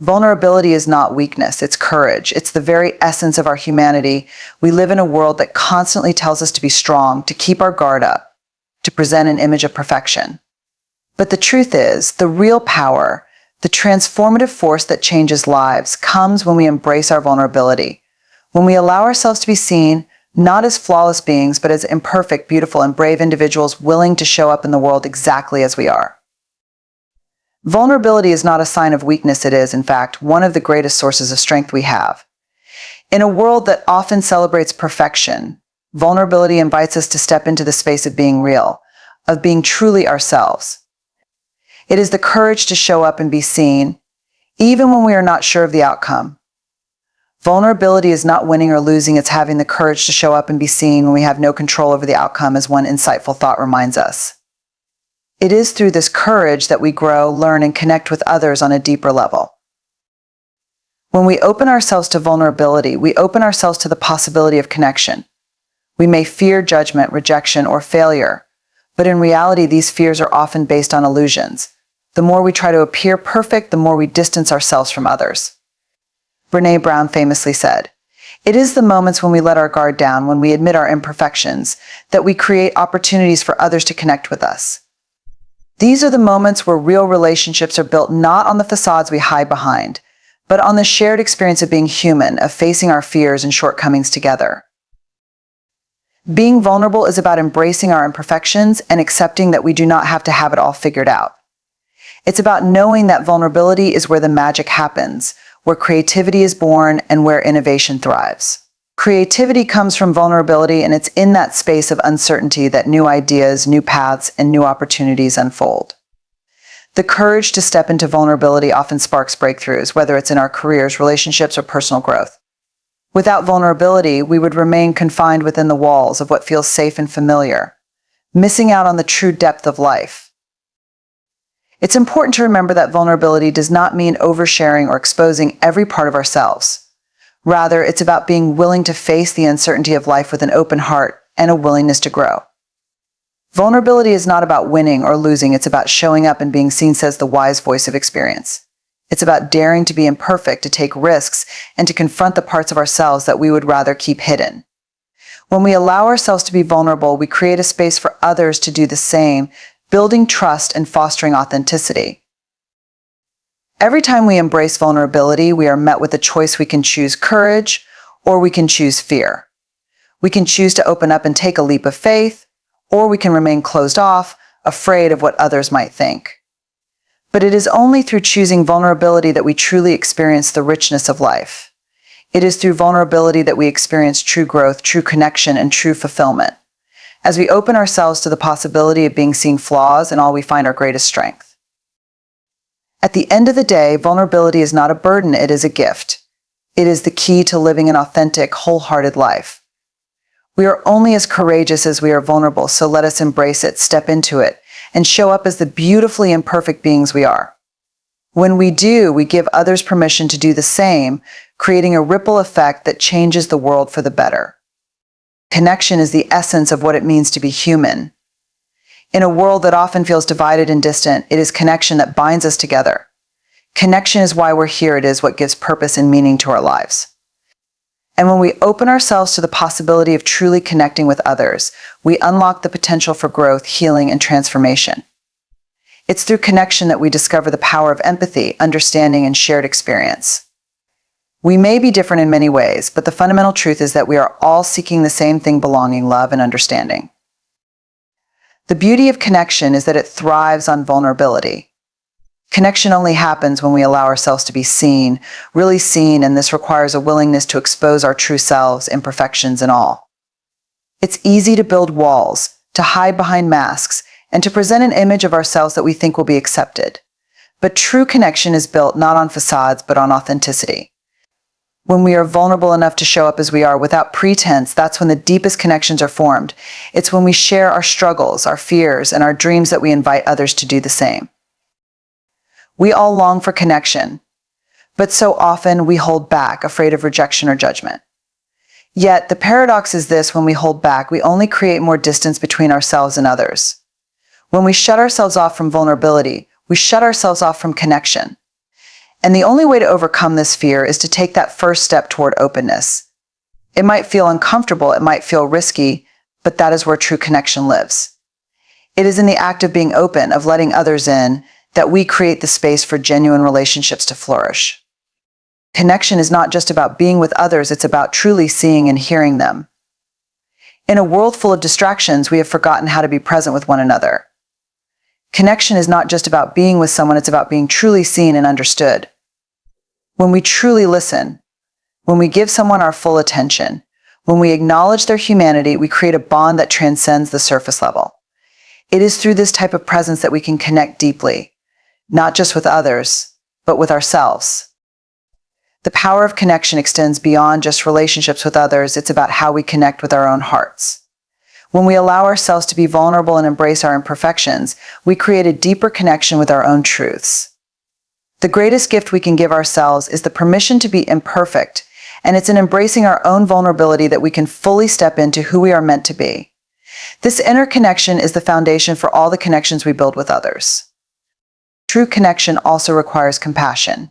Vulnerability is not weakness, it's courage. It's the very essence of our humanity. We live in a world that constantly tells us to be strong, to keep our guard up, to present an image of perfection. But the truth is, the real power, the transformative force that changes lives, comes when we embrace our vulnerability, when we allow ourselves to be seen, not as flawless beings, but as imperfect, beautiful, and brave individuals willing to show up in the world exactly as we are. Vulnerability is not a sign of weakness. It is, in fact, one of the greatest sources of strength we have. In a world that often celebrates perfection, vulnerability invites us to step into the space of being real, of being truly ourselves. It is the courage to show up and be seen, even when we are not sure of the outcome. Vulnerability is not winning or losing, it's having the courage to show up and be seen when we have no control over the outcome, as one insightful thought reminds us. It is through this courage that we grow, learn, and connect with others on a deeper level. When we open ourselves to vulnerability, we open ourselves to the possibility of connection. We may fear judgment, rejection, or failure, but in reality, these fears are often based on illusions. The more we try to appear perfect, the more we distance ourselves from others. Brené Brown famously said, "It is the moments when we let our guard down, when we admit our imperfections, that we create opportunities for others to connect with us." These are the moments where real relationships are built not on the facades we hide behind, but on the shared experience of being human, of facing our fears and shortcomings together. Being vulnerable is about embracing our imperfections and accepting that we do not have to have it all figured out. It's about knowing that vulnerability is where the magic happens, where creativity is born, and where innovation thrives. Creativity comes from vulnerability, and it's in that space of uncertainty that new ideas, new paths, and new opportunities unfold. The courage to step into vulnerability often sparks breakthroughs, whether it's in our careers, relationships, or personal growth. Without vulnerability, we would remain confined within the walls of what feels safe and familiar, missing out on the true depth of life. It's important to remember that vulnerability does not mean oversharing or exposing every part of ourselves. Rather, it's about being willing to face the uncertainty of life with an open heart and a willingness to grow. Vulnerability is not about winning or losing, it's about showing up and being seen, says the wise voice of experience. It's about daring to be imperfect, to take risks, and to confront the parts of ourselves that we would rather keep hidden. When we allow ourselves to be vulnerable, we create a space for others to do the same, building trust and fostering authenticity. Every time we embrace vulnerability, we are met with a choice. We can choose courage, or we can choose fear. We can choose to open up and take a leap of faith, or we can remain closed off, afraid of what others might think. But it is only through choosing vulnerability that we truly experience the richness of life. It is through vulnerability that we experience true growth, true connection, and true fulfillment. As we open ourselves to the possibility of being seen flaws in all, we find our greatest strength. At the end of the day, vulnerability is not a burden, it is a gift. It is the key to living an authentic, wholehearted life. We are only as courageous as we are vulnerable, so let us embrace it, step into it, and show up as the beautifully imperfect beings we are. When we do, we give others permission to do the same, creating a ripple effect that changes the world for the better. Connection is the essence of what it means to be human. In a world that often feels divided and distant, it is connection that binds us together. Connection is why we're here. It is what gives purpose and meaning to our lives. And when we open ourselves to the possibility of truly connecting with others, we unlock the potential for growth, healing, and transformation. It's through connection that we discover the power of empathy, understanding, and shared experience. We may be different in many ways, but the fundamental truth is that we are all seeking the same thing: belonging, love, and understanding. The beauty of connection is that it thrives on vulnerability. Connection only happens when we allow ourselves to be seen, really seen, and this requires a willingness to expose our true selves, imperfections, and all. It's easy to build walls, to hide behind masks, and to present an image of ourselves that we think will be accepted. But true connection is built not on facades, but on authenticity. When we are vulnerable enough to show up as we are without pretense, that's when the deepest connections are formed. It's when we share our struggles, our fears, and our dreams that we invite others to do the same. We all long for connection, but so often we hold back, afraid of rejection or judgment. Yet the paradox is this: when we hold back, we only create more distance between ourselves and others. When we shut ourselves off from vulnerability, we shut ourselves off from connection. And the only way to overcome this fear is to take that first step toward openness. It might feel uncomfortable, it might feel risky, but that is where true connection lives. It is in the act of being open, of letting others in, that we create the space for genuine relationships to flourish. Connection is not just about being with others, it's about truly seeing and hearing them. In a world full of distractions, we have forgotten how to be present with one another. Connection is not just about being with someone, it's about being truly seen and understood. When we truly listen, when we give someone our full attention, when we acknowledge their humanity, we create a bond that transcends the surface level. It is through this type of presence that we can connect deeply, not just with others, but with ourselves. The power of connection extends beyond just relationships with others. It's about how we connect with our own hearts. When we allow ourselves to be vulnerable and embrace our imperfections, we create a deeper connection with our own truths. The greatest gift we can give ourselves is the permission to be imperfect, and it's in embracing our own vulnerability that we can fully step into who we are meant to be. This inner connection is the foundation for all the connections we build with others. True connection also requires compassion.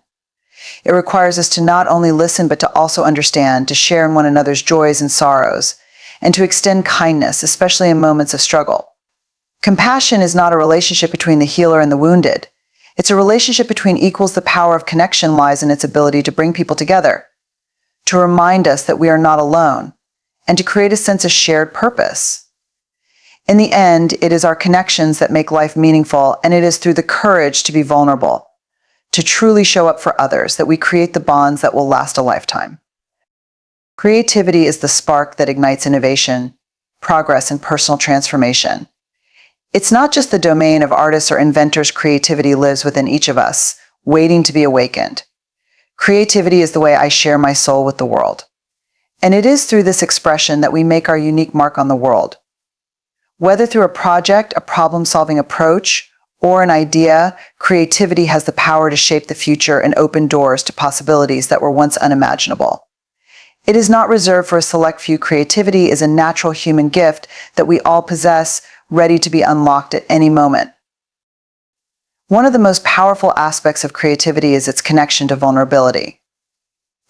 It requires us to not only listen, but to also understand, to share in one another's joys and sorrows, and to extend kindness, especially in moments of struggle. Compassion is not a relationship between the healer and the wounded. It's a relationship between equals. The power of connection lies in its ability to bring people together, to remind us that we are not alone, and to create a sense of shared purpose. In the end, it is our connections that make life meaningful, and it is through the courage to be vulnerable, to truly show up for others, that we create the bonds that will last a lifetime. Creativity is the spark that ignites innovation, progress, and personal transformation. It's not just the domain of artists or inventors. Creativity lives within each of us, waiting to be awakened. Creativity is the way I share my soul with the world. And it is through this expression that we make our unique mark on the world. Whether through a project, a problem-solving approach, or an idea, creativity has the power to shape the future and open doors to possibilities that were once unimaginable. It is not reserved for a select few. Creativity is a natural human gift that we all possess, ready to be unlocked at any moment. One of the most powerful aspects of creativity is its connection to vulnerability.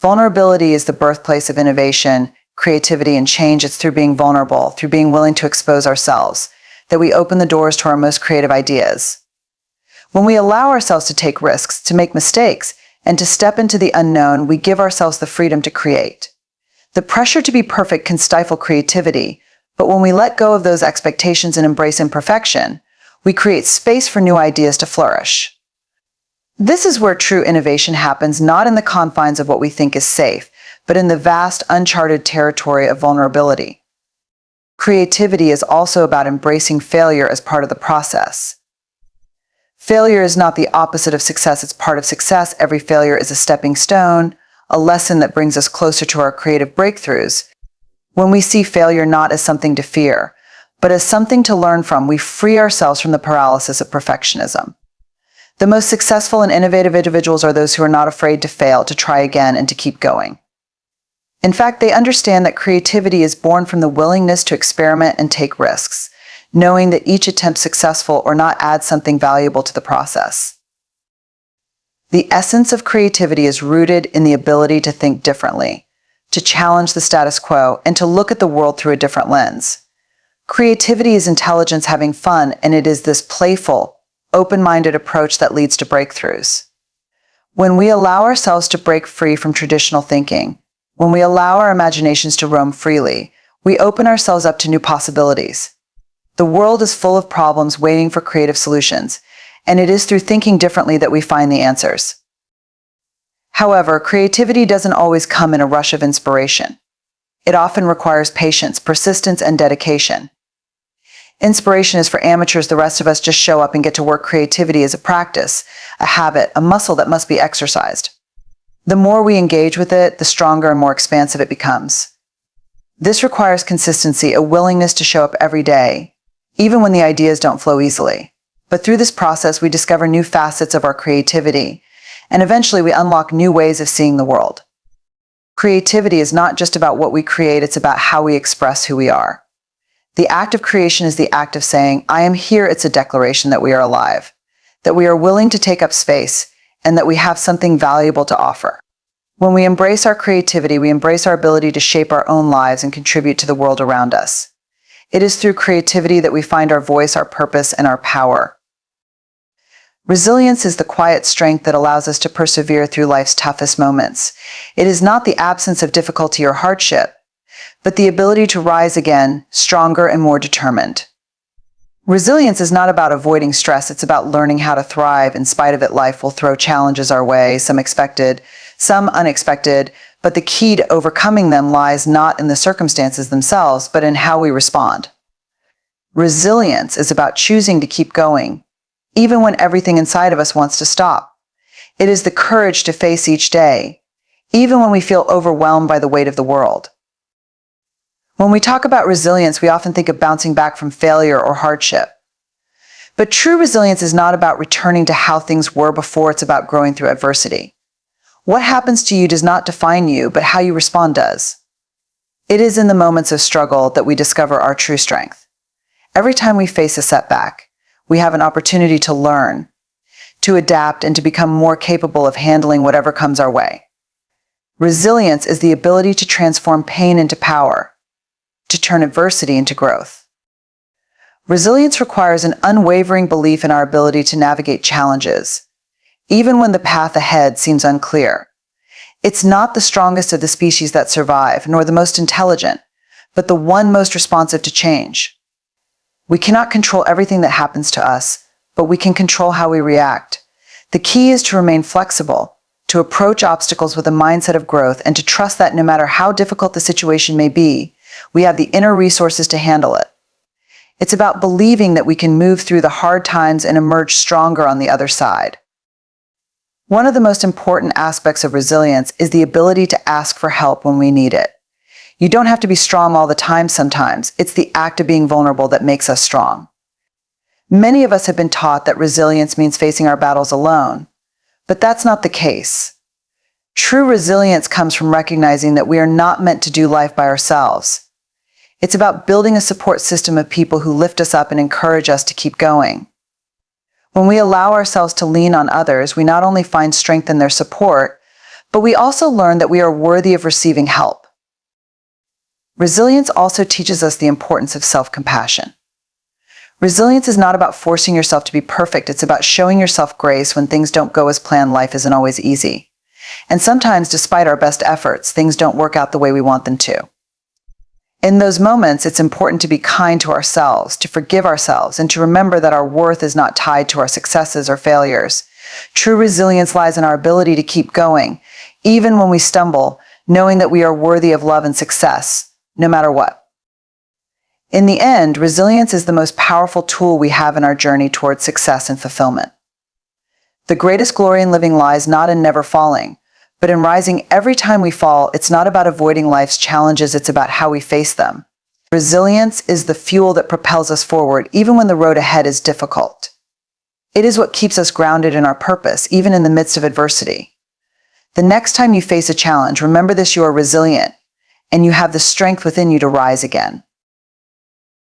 Vulnerability is the birthplace of innovation, creativity, and change. It's through being vulnerable, through being willing to expose ourselves, that we open the doors to our most creative ideas. When we allow ourselves to take risks, to make mistakes, and to step into the unknown, we give ourselves the freedom to create. The pressure to be perfect can stifle creativity, but when we let go of those expectations and embrace imperfection, we create space for new ideas to flourish. This is where true innovation happens, not in the confines of what we think is safe, but in the vast, uncharted territory of vulnerability. Creativity is also about embracing failure as part of the process. Failure is not the opposite of success, it's part of success. Every failure is a stepping stone, a lesson that brings us closer to our creative breakthroughs. When we see failure not as something to fear, but as something to learn from, we free ourselves from the paralysis of perfectionism. The most successful and innovative individuals are those who are not afraid to fail, to try again, and to keep going. In fact, they understand that creativity is born from the willingness to experiment and take risks, knowing that each attempt, successful or not, adds something valuable to the process. The essence of creativity is rooted in the ability to think differently, to challenge the status quo, and to look at the world through a different lens. Creativity is intelligence having fun, and it is this playful, open-minded approach that leads to breakthroughs. When we allow ourselves to break free from traditional thinking, when we allow our imaginations to roam freely, we open ourselves up to new possibilities. The world is full of problems waiting for creative solutions, and it is through thinking differently that we find the answers. However, creativity doesn't always come in a rush of inspiration. It often requires patience, persistence, and dedication. Inspiration is for amateurs. The rest of us just show up and get to work. Creativity is a practice, a habit, a muscle that must be exercised. The more we engage with it, the stronger and more expansive it becomes. This requires consistency, a willingness to show up every day, even when the ideas don't flow easily. But through this process, we discover new facets of our creativity, and eventually we unlock new ways of seeing the world. Creativity is not just about what we create, it's about how we express who we are. The act of creation is the act of saying, I am here. It's a declaration that we are alive, that we are willing to take up space, and that we have something valuable to offer. When we embrace our creativity, we embrace our ability to shape our own lives and contribute to the world around us. It is through creativity that we find our voice, our purpose, and our power. Resilience is the quiet strength that allows us to persevere through life's toughest moments. It is not the absence of difficulty or hardship, but the ability to rise again, stronger and more determined. Resilience is not about avoiding stress, it's about learning how to thrive. In spite of it, life will throw challenges our way, some expected, some unexpected, but the key to overcoming them lies not in the circumstances themselves, but in how we respond. Resilience is about choosing to keep going, even when everything inside of us wants to stop. It is the courage to face each day, even when we feel overwhelmed by the weight of the world. When we talk about resilience, we often think of bouncing back from failure or hardship. But true resilience is not about returning to how things were before, it's about growing through adversity. What happens to you does not define you, but how you respond does. It is in the moments of struggle that we discover our true strength. Every time we face a setback, we have an opportunity to learn, to adapt, and to become more capable of handling whatever comes our way. Resilience is the ability to transform pain into power, to turn adversity into growth. Resilience requires an unwavering belief in our ability to navigate challenges, even when the path ahead seems unclear. It's not the strongest of the species that survive, nor the most intelligent, but the one most responsive to change. We cannot control everything that happens to us, but we can control how we react. The key is to remain flexible, to approach obstacles with a mindset of growth, and to trust that no matter how difficult the situation may be, we have the inner resources to handle it. It's about believing that we can move through the hard times and emerge stronger on the other side. One of the most important aspects of resilience is the ability to ask for help when we need it. You don't have to be strong all the time sometimes. It's the act of being vulnerable that makes us strong. Many of us have been taught that resilience means facing our battles alone, but that's not the case. True resilience comes from recognizing that we are not meant to do life by ourselves. It's about building a support system of people who lift us up and encourage us to keep going. When we allow ourselves to lean on others, we not only find strength in their support, but we also learn that we are worthy of receiving help. Resilience also teaches us the importance of self-compassion. Resilience is not about forcing yourself to be perfect. It's about showing yourself grace when things don't go as planned. Life isn't always easy. And sometimes, despite our best efforts, things don't work out the way we want them to. In those moments, it's important to be kind to ourselves, to forgive ourselves, and to remember that our worth is not tied to our successes or failures. True resilience lies in our ability to keep going, even when we stumble, knowing that we are worthy of love and success, no matter what. In the end, resilience is the most powerful tool we have in our journey towards success and fulfillment. The greatest glory in living lies not in never falling, but in rising every time we fall. It's not about avoiding life's challenges, it's about how we face them. Resilience is the fuel that propels us forward, even when the road ahead is difficult. It is what keeps us grounded in our purpose, even in the midst of adversity. The next time you face a challenge, remember this: you are resilient, and you have the strength within you to rise again.